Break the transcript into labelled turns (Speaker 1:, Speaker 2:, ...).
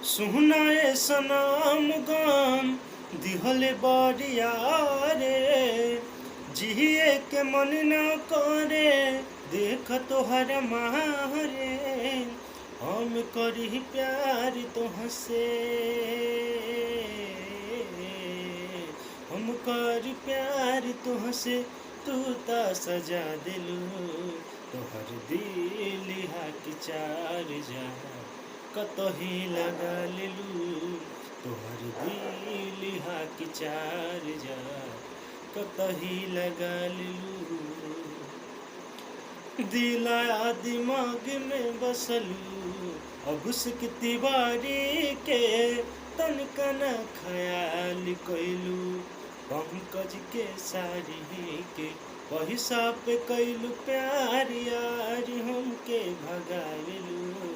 Speaker 1: सुनाए सनम गम दिहले बरिया रे, जिए के मन न करे देख तोहर मारे। हम करी प्यार तुहसे, हम करी प्यार तुहसे, तू ता सजा दिलू। तोहर दिल हाथ चार जा कतही लगा लेलू। तोहर दिल हाथ चार जा कतही लगा लेलू। दिलाया दिमाग में बसलू, अब उसकी तिवारी के तनका न ख्याल कैलू। पंकज के सारी के पैसा पे कैलू प्यार यार हमके भगावेलू।